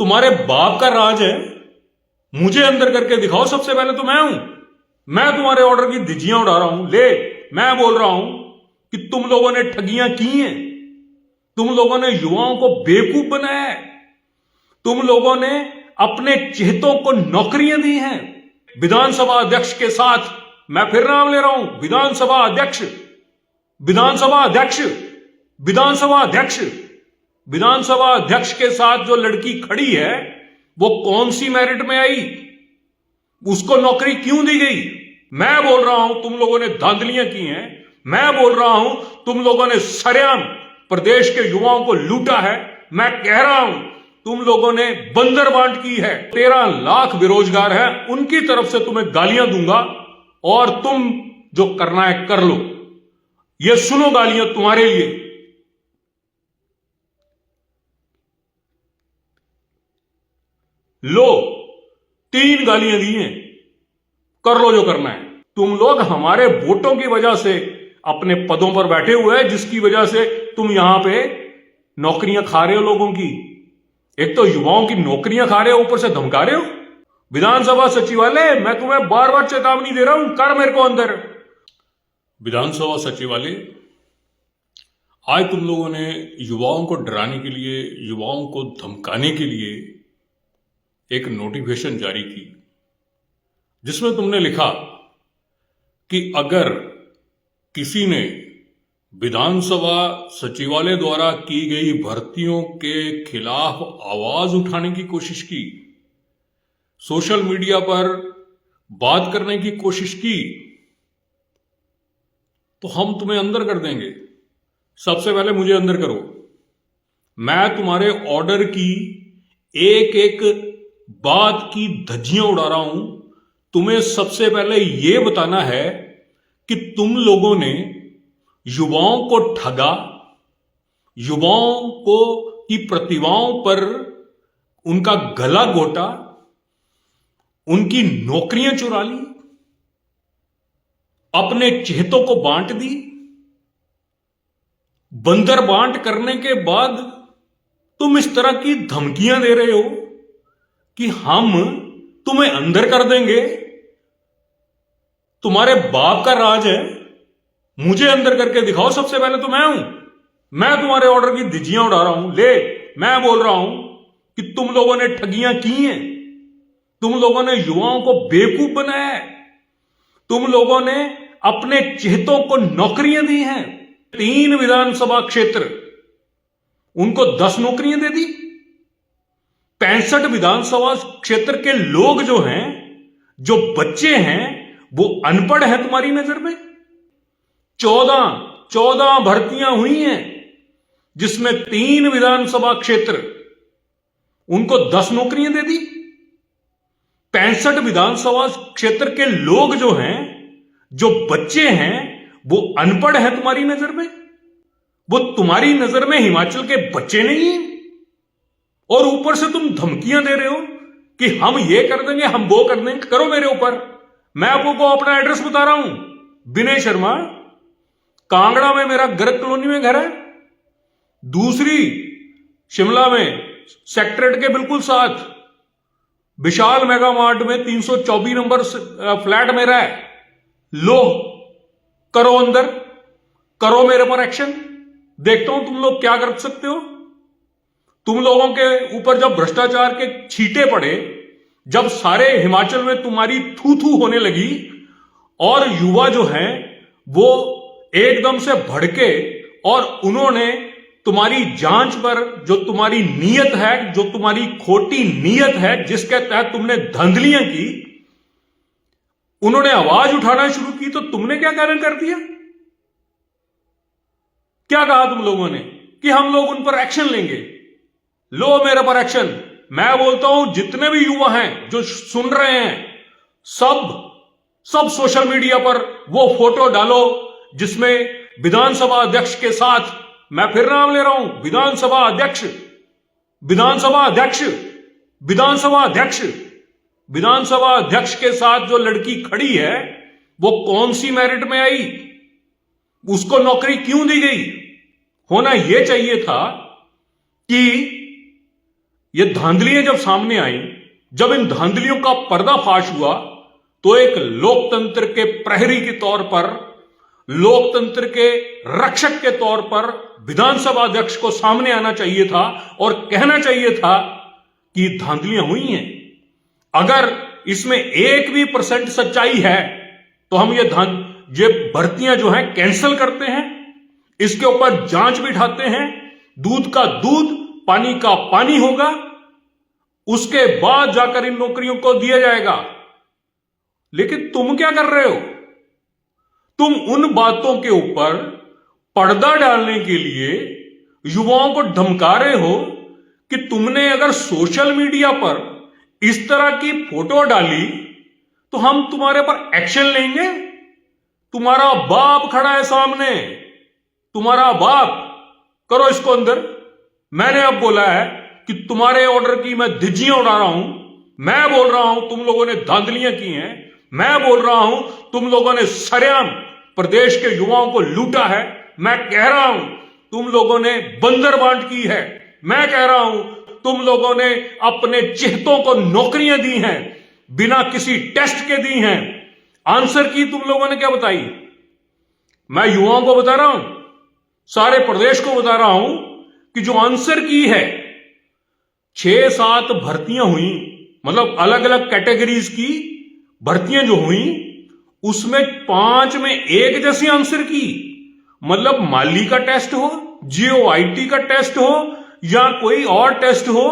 तुम्हारे बाप का राज है। मुझे अंदर करके दिखाओ। सबसे पहले तो मैं हूं। मैं तुम्हारे ऑर्डर की धिज्जियां उड़ा रहा हूं। ले, मैं बोल रहा हूं कि तुम लोगों ने ठगियां की हैं। तुम लोगों ने युवाओं को बेवकूफ बनाया है। तुम लोगों ने अपने चहेतों को नौकरियां दी हैं। विधानसभा अध्यक्ष के साथ, मैं फिर नाम ले रहा हूं, विधानसभा अध्यक्ष, विधानसभा अध्यक्ष, विधानसभा अध्यक्ष, विधानसभा अध्यक्ष के साथ जो लड़की खड़ी है वो कौन सी मेरिट में आई? उसको नौकरी क्यों दी गई? मैं बोल रहा हूं तुम लोगों ने धांधलियां की हैं। मैं बोल रहा हूं तुम लोगों ने सरेआम प्रदेश के युवाओं को लूटा है। मैं कह रहा हूं तुम लोगों ने बंदर बांट की है। 13 लाख बेरोजगार हैं, उनकी तरफ से तुम्हें गालियां दूंगा और तुम जो करना है कर लो। ये सुनो, गालियां तुम्हारे लिए। लो, 3 गालियां दी हैं, कर लो जो करना है। तुम लोग हमारे वोटों की वजह से अपने पदों पर बैठे हुए हैं, जिसकी वजह से तुम यहां पे नौकरियां खा रहे हो लोगों की। एक तो युवाओं की नौकरियां खा रहे हो, ऊपर से धमका रहे हो। विधानसभा सचिवालय, मैं तुम्हें बार बार चेतावनी दे रहा हूं, कर मेरे को अंदर। विधानसभा सचिवालय, आज तुम लोगों ने युवाओं को डराने के लिए, युवाओं को धमकाने के लिए एक नोटिफिकेशन जारी की, जिसमें तुमने लिखा कि अगर किसी ने विधानसभा सचिवालय द्वारा की गई भर्तियों के खिलाफ आवाज उठाने की कोशिश की, सोशल मीडिया पर बात करने की कोशिश की, तो हम तुम्हें अंदर कर देंगे। सबसे पहले मुझे अंदर करो। मैं तुम्हारे ऑर्डर की एक एक बात की धज्जियां उड़ा रहा हूं। तुम्हें सबसे पहले यह बताना है कि तुम लोगों ने युवाओं को ठगा, युवाओं को की प्रतिभाओं पर उनका गला घोटा, उनकी नौकरियां चुरा ली, अपने चहेतों को बांट दी। बंदर बांट करने के बाद तुम इस तरह की धमकियां दे रहे हो कि हम तुम्हें अंदर कर देंगे। तुम्हारे बाप का राज है। मुझे अंदर करके दिखाओ। सबसे पहले तो मैं हूं। मैं तुम्हारे ऑर्डर की धिज्जियां उड़ा रहा हूं। ले, मैं बोल रहा हूं कि तुम लोगों ने ठगियां की हैं। तुम लोगों ने युवाओं को बेवकूफ बनाया है। तुम लोगों ने अपने चहेतों को नौकरियां दी हैं। 3 विधानसभा क्षेत्र, उनको 10 नौकरियां दे दी। 65 विधानसभा क्षेत्र के लोग जो हैं, जो बच्चे हैं, वो अनपढ़ हैं तुम्हारी नजर में। 14 भर्तियां हुई हैं, जिसमें 3 विधानसभा क्षेत्र, उनको 10 नौकरियां दे दी। 65 विधानसभा क्षेत्र के लोग जो हैं, जो बच्चे हैं, वो अनपढ़ हैं तुम्हारी नजर में। वो तुम्हारी नजर में हिमाचल के बच्चे नहीं हैं। और ऊपर से तुम धमकियां दे रहे हो कि हम ये कर देंगे, हम वो कर देंगे। करो मेरे ऊपर। मैं आपको अपना एड्रेस बता रहा हूं। विनय शर्मा, कांगड़ा में मेरा गर्ग कॉलोनी में घर है। दूसरी शिमला में सेक्रेटरीट के बिल्कुल साथ विशाल मेगा मार्ट में 324 नंबर फ्लैट मेरा है। लो, करो अंदर, करो मेरे पर एक्शन। देखता हूं तुम लोग क्या कर सकते हो। तुम लोगों के ऊपर जब भ्रष्टाचार के छींटे पड़े, जब सारे हिमाचल में तुम्हारी थू थू होने लगी और युवा जो हैं वो एकदम से भड़के और उन्होंने तुम्हारी जांच पर, जो तुम्हारी नीयत है, जो तुम्हारी खोटी नीयत है, जिसके तहत तुमने धांधलियां की, उन्होंने आवाज उठाना शुरू की, तो तुमने क्या कारण कर दिया? क्या कहा तुम लोगों ने कि हम लोग उन पर एक्शन लेंगे। लो मेरे पर एक्शन। मैं बोलता हूं जितने भी युवा हैं जो सुन रहे हैं, सब सोशल मीडिया पर वो फोटो डालो जिसमें विधानसभा अध्यक्ष के साथ, मैं फिर नाम ले रहा हूं, विधानसभा अध्यक्ष, विधानसभा अध्यक्ष, विधानसभा अध्यक्ष, विधानसभा अध्यक्ष के साथ जो लड़की खड़ी है वो कौन सी मेरिट में आई? उसको नौकरी क्यों दी गई? होना यह चाहिए था कि ये धांधलियां जब सामने आई, जब इन धांधलियों का पर्दाफाश हुआ, तो एक लोकतंत्र के प्रहरी के तौर पर, लोकतंत्र के रक्षक के तौर पर विधानसभा अध्यक्ष को सामने आना चाहिए था और कहना चाहिए था कि धांधलियां हुई हैं। अगर इसमें 1% सच्चाई है तो हम ये भर्तियां जो हैं कैंसिल करते हैं, इसके ऊपर जांच बिठाते हैं, दूध का दूध, पानी का पानी होगा, उसके बाद जाकर इन नौकरियों को दिया जाएगा। लेकिन तुम क्या कर रहे हो? तुम उन बातों के ऊपर पर्दा डालने के लिए युवाओं को धमका रहे हो कि तुमने अगर सोशल मीडिया पर इस तरह की फोटो डाली तो हम तुम्हारे पर एक्शन लेंगे। तुम्हारा बाप खड़ा है सामने, तुम्हारा बाप, करो इसको अंदर। मैंने अब बोला है कि तुम्हारे ऑर्डर की मैं धिज्जियां उड़ा रहा हूं। मैं बोल रहा हूं तुम लोगों ने धांधलियां की हैं। मैं बोल रहा हूं तुम लोगों ने सरेआम प्रदेश के युवाओं को लूटा है। मैं कह रहा हूं तुम लोगों ने बंदर बांट की है। मैं कह रहा हूं तुम लोगों ने अपने चेहतों को नौकरियां दी हैं, बिना किसी टेस्ट के दी हैं। आंसर की तुम लोगों ने क्या बताई? मैं युवाओं को बता रहा हूं, सारे प्रदेश को बता रहा हूं कि जो आंसर की है, 6-7 भर्तियां हुई, मतलब अलग अलग कैटेगरीज की भर्तियां जो हुई, उसमें 5 में एक जैसी आंसर की। मतलब माली का टेस्ट हो, जीओआईटी का टेस्ट हो या कोई और टेस्ट हो,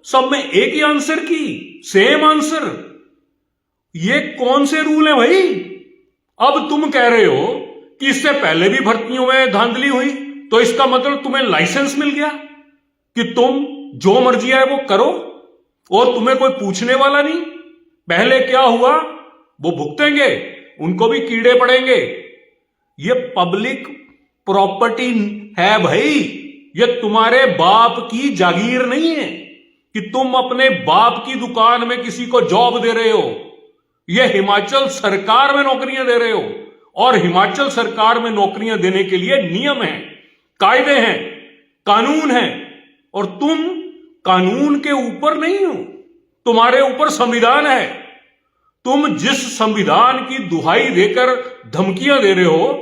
सब में एक ही आंसर की, सेम आंसर। ये कौन से रूल है भाई? अब तुम कह रहे हो कि इससे पहले भी भर्तियों में धांधली हुई, तो इसका मतलब तुम्हें लाइसेंस मिल गया कि तुम जो मर्जी है वो करो और तुम्हें कोई पूछने वाला नहीं। पहले क्या हुआ वो भुगतेंगे, उनको भी कीड़े पड़ेंगे। ये पब्लिक प्रॉपर्टी है भाई, ये तुम्हारे बाप की जागीर नहीं है कि तुम अपने बाप की दुकान में किसी को जॉब दे रहे हो। ये हिमाचल सरकार में नौकरियां दे रहे हो, और हिमाचल सरकार में नौकरियां देने के लिए नियम हैं, कायदे हैं, कानून हैं, और तुम कानून के ऊपर नहीं हो, तुम्हारे ऊपर संविधान है। तुम जिस संविधान की दुहाई देकर धमकियां दे रहे हो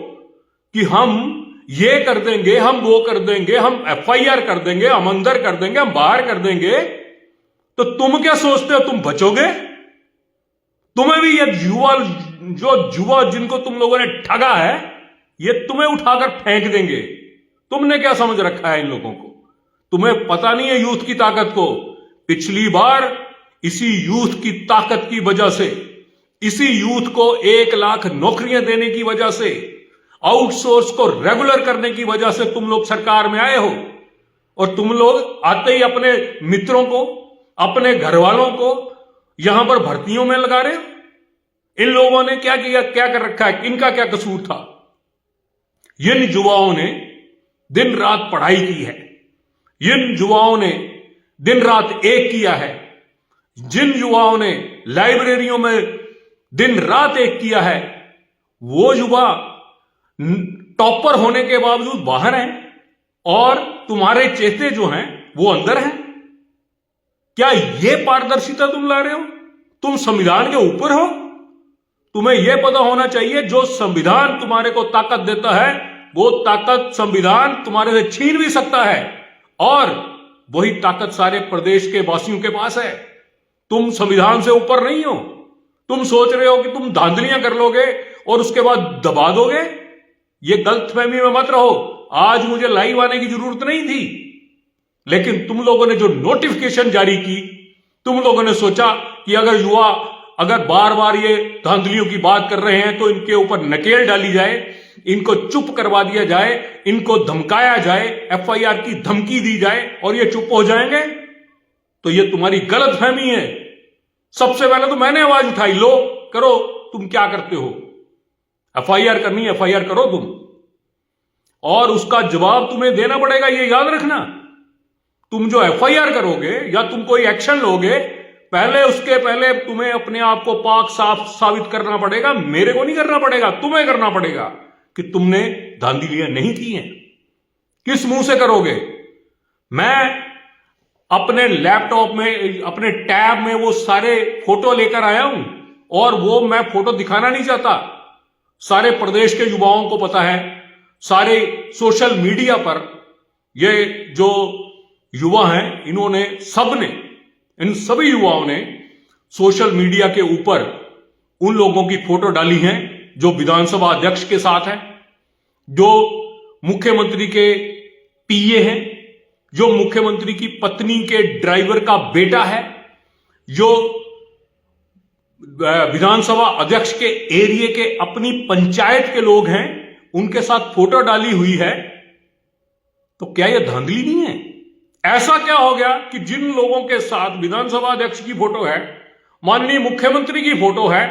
कि हम ये कर देंगे, हम वो कर देंगे, हम एफआईआर कर देंगे, हम अंदर कर देंगे, हम बाहर कर देंगे, तो तुम क्या सोचते हो तुम बचोगे? तुम्हें भी ये जुआ जिनको तुम लोगों ने ठगा है, ये तुम्हें उठाकर फेंक देंगे। तुमने क्या समझ रखा है इन लोगों को? तुम्हें पता नहीं है यूथ की ताकत को। पिछली बार इसी यूथ की ताकत की वजह से, इसी यूथ को 1 लाख नौकरियां देने की वजह से, आउटसोर्स को रेगुलर करने की वजह से तुम लोग सरकार में आए हो, और तुम लोग आते ही अपने मित्रों को, अपने घर वालों को यहां पर भर्तियों में लगा रहे हो। इन लोगों ने क्या किया, क्या कर रखा है, इनका क्या कसूर था? इन युवाओं ने दिन रात पढ़ाई की है, इन युवाओं ने दिन रात एक किया है, जिन युवाओं ने लाइब्रेरियों में दिन रात एक किया है, वो युवा टॉपर होने के बावजूद बाहर हैं, और तुम्हारे चेहते जो हैं वो अंदर हैं। क्या ये पारदर्शिता तुम ला रहे हो? तुम संविधान के ऊपर हो? तुम्हें यह पता होना चाहिए जो संविधान तुम्हारे को ताकत देता है, वो ताकत संविधान तुम्हारे से छीन भी सकता है, और वही ताकत सारे प्रदेश के वासियों के पास है। तुम संविधान से ऊपर नहीं हो। तुम सोच रहे हो कि तुम धांधलियां कर लोगे और उसके बाद दबा दोगे। ये गलतफहमी में मत रहो। आज मुझे लाइव आने की जरूरत नहीं थी, लेकिन तुम लोगों ने जो नोटिफिकेशन जारी की, तुम लोगों ने सोचा कि अगर युवा अगर बार बार ये धांधलियों की बात कर रहे हैं तो इनके ऊपर नकेल डाली जाए, इनको चुप करवा दिया जाए, इनको धमकाया जाए, एफआईआर की धमकी दी जाए और ये चुप हो जाएंगे। तो ये तुम्हारी गलतफहमी है। सबसे पहले तो मैंने आवाज उठाई, लो करो, तुम क्या करते हो? एफआईआर करनी है, एफआईआर करो तुम, और उसका जवाब तुम्हें देना पड़ेगा। ये याद रखना, तुम जो एफआईआर करोगे या तुम कोई एक्शन लोगे, पहले उसके पहले तुम्हें अपने आप को पाक साफ साबित करना पड़ेगा। मेरे को नहीं करना पड़ेगा, तुम्हें करना पड़ेगा कि तुमने धांधलियां नहीं की हैं। किस मुंह से करोगे? मैं अपने लैपटॉप में, अपने टैब में वो सारे फोटो लेकर आया हूं, और वो मैं फोटो दिखाना नहीं चाहता। सारे प्रदेश के युवाओं को पता है, सारे सोशल मीडिया पर ये जो युवा हैं, इन्होंने सबने, इन सभी युवाओं ने सोशल मीडिया के ऊपर उन लोगों की फोटो डाली हैं जो विधानसभा अध्यक्ष के साथ है, जो मुख्यमंत्री के पीए हैं, जो मुख्यमंत्री की पत्नी के ड्राइवर का बेटा है, जो विधानसभा अध्यक्ष के एरिया के अपनी पंचायत के लोग हैं, उनके साथ फोटो डाली हुई है। तो क्या यह धांधली नहीं है? ऐसा क्या हो गया कि जिन लोगों के साथ विधानसभा अध्यक्ष की फोटो है, माननीय मुख्यमंत्री की फोटो है,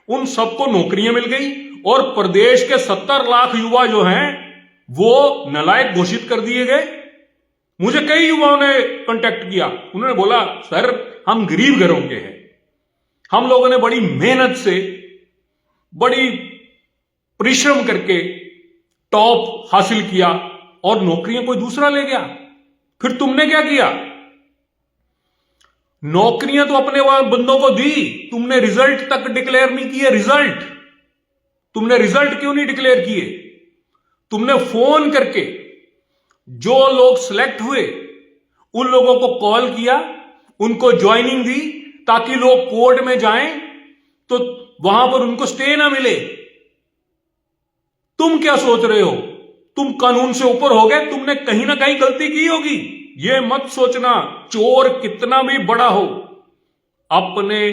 उन सबको नौकरियां मिल गई, और प्रदेश के 70 लाख युवा जो हैं वो नालायक घोषित कर दिए गए। मुझे कई युवाओं ने कांटेक्ट किया, उन्होंने बोला सर हम गरीब घरों के हैं, हम लोगों ने बड़ी मेहनत से, बड़ी परिश्रम करके टॉप हासिल किया और नौकरियां कोई दूसरा ले गया। फिर तुमने क्या किया? नौकरियां तो अपने बंदों को दी, तुमने रिजल्ट तक डिक्लेयर नहीं किए। रिजल्ट तुमने रिजल्ट क्यों नहीं डिक्लेयर किए? तुमने फोन करके जो लोग सिलेक्ट हुए उन लोगों को कॉल किया, उनको ज्वाइनिंग दी, ताकि लोग कोर्ट में जाएं तो वहां पर उनको स्टे ना मिले। तुम क्या सोच रहे हो? तुम कानून से ऊपर हो गए, तुमने कहीं ना कहीं गलती की होगी। यह मत सोचना चोर कितना भी बड़ा हो, अपने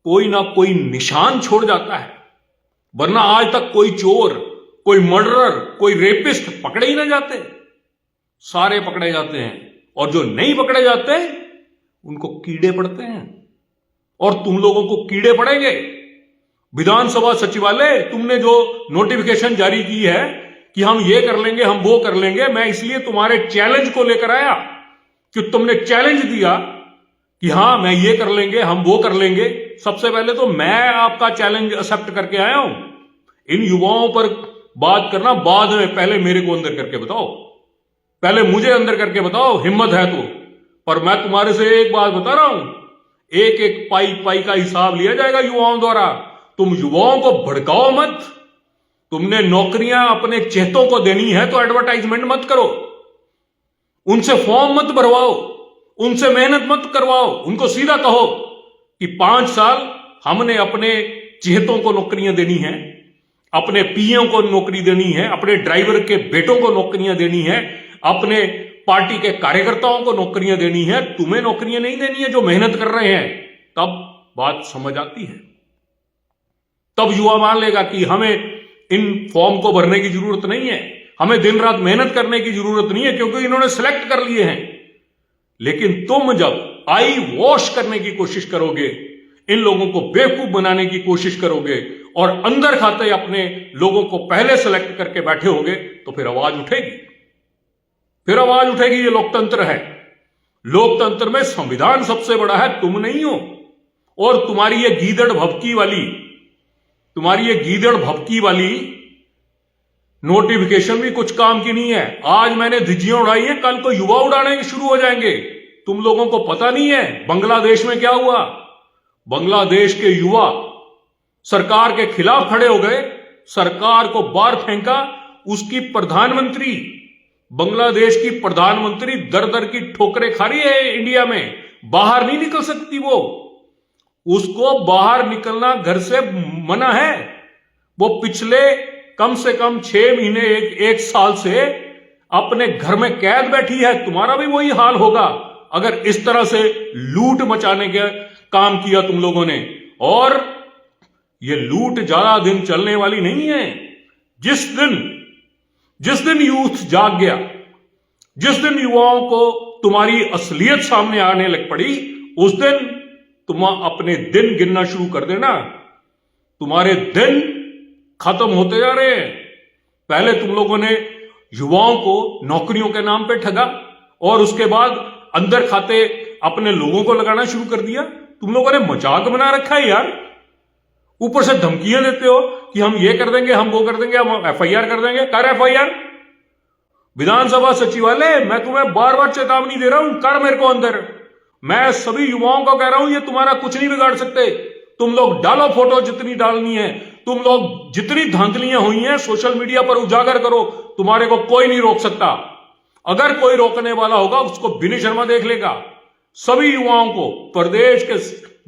कोई ना कोई निशान छोड़ जाता है, वरना आज तक कोई चोर, कोई मर्डरर, कोई रेपिस्ट पकड़े ही ना जाते। सारे पकड़े जाते हैं, और जो नहीं पकड़े जाते उनको कीड़े पड़ते हैं, और तुम लोगों को कीड़े पड़ेंगे। विधानसभा सचिवालय, तुमने जो नोटिफिकेशन जारी की है कि हम ये कर लेंगे, हम वो कर लेंगे, मैं इसलिए तुम्हारे चैलेंज को लेकर आया कि तुमने चैलेंज दिया कि हां मैं ये कर लेंगे, हम वो कर लेंगे। सबसे पहले तो मैं आपका चैलेंज एक्सेप्ट करके आया हूं। इन युवाओं पर बात करना बाद में, पहले मेरे को अंदर करके बताओ, पहले मुझे अंदर करके बताओ, हिम्मत है तो। पर मैं तुम्हारे से एक बात बता रहा हूं, एक एक पाई पाई का हिसाब लिया जाएगा युवाओं द्वारा। तुम युवाओं को भड़काओ मत। तुमने नौकरियां अपने चेतों को देनी है तो एडवर्टाइजमेंट मत करो, उनसे फॉर्म मत भरवाओ, उनसे मेहनत मत करवाओ। उनको सीधा कहो कि 5 साल हमने अपने चेतों को नौकरियां देनी है, अपने पीओ को नौकरी देनी है, अपने ड्राइवर के बेटों को नौकरियां देनी है, अपने पार्टी के कार्यकर्ताओं को नौकरियां देनी है। तुम्हें नौकरियां नहीं देनी है जो मेहनत कर रहे हैं। तब बात समझ आती है, तब युवा मान लेगा कि हमें इन फॉर्म को भरने की जरूरत नहीं है, हमें दिन रात मेहनत करने की जरूरत नहीं है, क्योंकि इन्होंने सिलेक्ट कर लिए हैं। लेकिन तुम जब आई वॉश करने की कोशिश करोगे, इन लोगों को बेवकूफ बनाने की कोशिश करोगे, और अंदर खाते अपने लोगों को पहले सेलेक्ट करके बैठे होगे, तो फिर आवाज उठेगी, फिर आवाज उठेगी। ये लोकतंत्र है। लोकतंत्र में संविधान सबसे बड़ा है, तुम नहीं हो। और तुम्हारी ये गीदड़ भभकी वाली नोटिफिकेशन भी कुछ काम की नहीं है। आज मैंने धिज्जियां उड़ाई हैं, कल को युवा उड़ाने शुरू हो जाएंगे। तुम लोगों को पता नहीं है बांग्लादेश में क्या हुआ। बांग्लादेश के युवा सरकार के खिलाफ खड़े हो गए, सरकार को बाहर फेंका। उसकी प्रधानमंत्री, बांग्लादेश की प्रधानमंत्री दर दर की ठोकरें खा रही है इंडिया में, बाहर नहीं निकल सकती। वो उसको बाहर निकलना घर से मना है। वो पिछले कम से कम 6 महीने, एक साल से अपने घर में कैद बैठी है। तुम्हारा भी वही हाल होगा अगर इस तरह से लूट मचाने का काम किया तुम लोगों ने। और ये लूट ज्यादा दिन चलने वाली नहीं है। जिस दिन यूथ जाग गया, जिस दिन युवाओं को तुम्हारी असलियत सामने आने लग पड़ी, उस दिन तुम अपने दिन गिनना शुरू कर देना। तुम्हारे दिन खत्म होते जा रहे हैं। पहले तुम लोगों ने युवाओं को नौकरियों के नाम पे ठगा, और उसके बाद अंदर खाते अपने लोगों को लगाना शुरू कर दिया। तुम लोगों ने मजाक बना रखा है यार। ऊपर से धमकियां देते हो कि हम ये कर देंगे, हम वो कर देंगे, हम FIR कर देंगे। कर FIR, विधानसभा सचिवालय, मैं तुम्हें बार बार चेतावनी दे रहा हूं, कर मेरे को अंदर। मैं सभी युवाओं को कह रहा हूं, ये तुम्हारा कुछ नहीं बिगाड़ सकते। तुम लोग डालो फोटो जितनी डालनी है, तुम लोग जितनी धांधलियां हुई हैं सोशल मीडिया पर उजागर करो, तुम्हारे को कोई नहीं रोक सकता। अगर कोई रोकने वाला होगा उसको विनय शर्मा देख लेगा। सभी युवाओं को, प्रदेश के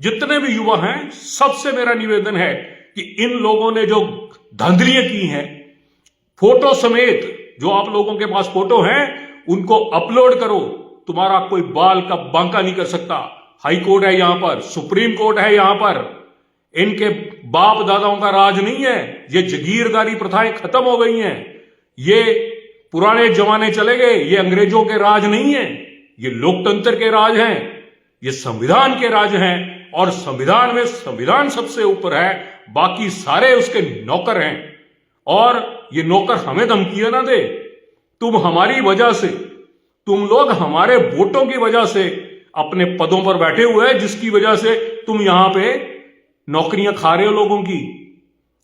जितने भी युवा हैं, सबसे मेरा निवेदन है कि इन लोगों ने जो धांधलियां की हैं, फोटो समेत जो आप लोगों के पास फोटो हैं उनको अपलोड करो। तुम्हारा कोई बाल का बांका नहीं कर सकता। हाई कोर्ट है यहां पर, सुप्रीम कोर्ट है यहां पर। इनके बाप दादाओं का राज नहीं है। ये जागीरदारी प्रथाएं खत्म हो गई हैं। ये पुराने जमाने चले गए। ये अंग्रेजों के राज नहीं है, ये लोकतंत्र के राज हैं, ये संविधान के राज हैं। और संविधान में संविधान सबसे ऊपर है, बाकी सारे उसके नौकर हैं। और ये नौकर हमें धमकियां ना दे। तुम हमारी वजह से, तुम लोग हमारे वोटों की वजह से अपने पदों पर बैठे हुए हैं, जिसकी वजह से तुम यहां पे नौकरियां खा रहे हो लोगों की।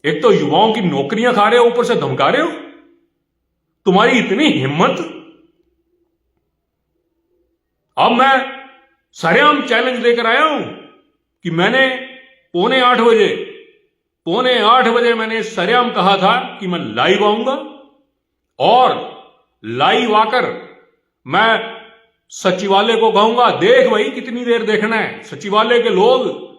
एक तो युवाओं की नौकरियां खा रहे हो, ऊपर से धमका रहे हो। तुम्हारी इतनी हिम्मत। अब मैं सरेआम चैलेंज लेकर आया हूं कि मैंने पौने आठ बजे मैंने सरेआम कहा था कि मैं लाइव आऊंगा, और लाइव आकर मैं सचिवालय को कहूंगा, देख भाई कितनी देर देखना है। सचिवालय के लोग,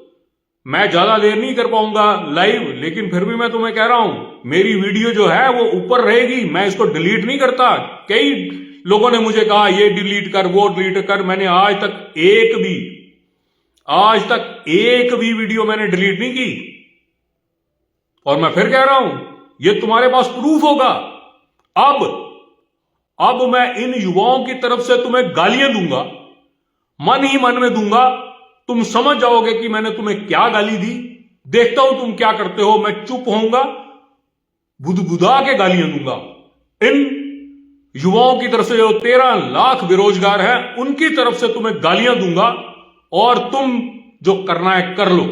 मैं ज्यादा देर नहीं कर पाऊंगा लाइव, लेकिन फिर भी मैं तुम्हें कह रहा हूं मेरी वीडियो जो है वो ऊपर रहेगी। मैं इसको डिलीट नहीं करता। कई लोगों ने मुझे कहा ये डिलीट कर, वो डिलीट कर। मैंने आज तक एक भी वीडियो मैंने डिलीट नहीं की। और मैं फिर कह रहा हूं, ये तुम्हारे पास प्रूफ होगा। अब मैं इन युवाओं की तरफ से तुम्हें गालियां दूंगा, मन ही मन में दूंगा। तुम समझ जाओगे कि मैंने तुम्हें क्या गाली दी। देखता हूं तुम क्या करते हो। मैं चुप होऊंगा, बुदबुदा के गालियां दूंगा। इन युवाओं की तरफ से जो 13 लाख बेरोजगार हैं, उनकी तरफ से तुम्हें गालियां दूंगा, और तुम जो करना है कर लो।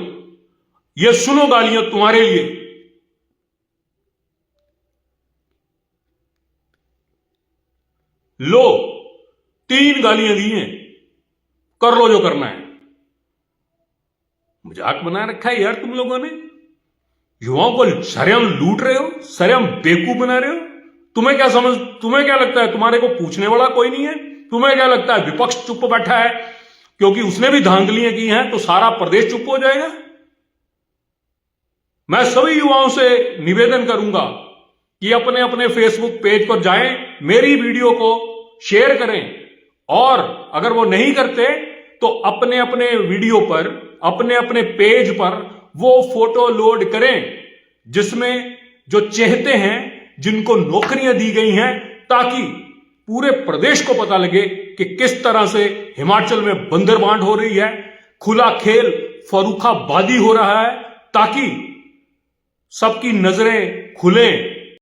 ये सुनो, गालियां तुम्हारे लिए। लो, 3 गालियां दी हैं, कर लो जो करना है। मजाक बना रखा है यार तुम लोगों ने। युवाओं को सरेआम लूट रहे हो, सरेआम बेवकूफ बना रहे हो। तुम्हें क्या लगता है तुम्हारे को पूछने वाला कोई नहीं है? तुम्हें क्या लगता है विपक्ष चुप बैठा है क्योंकि उसने भी धांधलियां की हैं तो सारा प्रदेश चुप हो जाएगा? मैं सभी युवाओं से निवेदन करूंगा कि अपने अपने फेसबुक पेज पर जाएं, मेरी वीडियो को शेयर करें, और अगर वो नहीं करते तो अपने अपने वीडियो पर, अपने अपने पेज पर वो फोटो लोड करें जिसमें जो चेहते हैं, जिनको नौकरियां दी गई हैं, ताकि पूरे प्रदेश को पता लगे कि किस तरह से हिमाचल में बंदरबांट हो रही है, खुला खेल फर्रुखाबादी हो रहा है, ताकि सबकी नजरें खुलें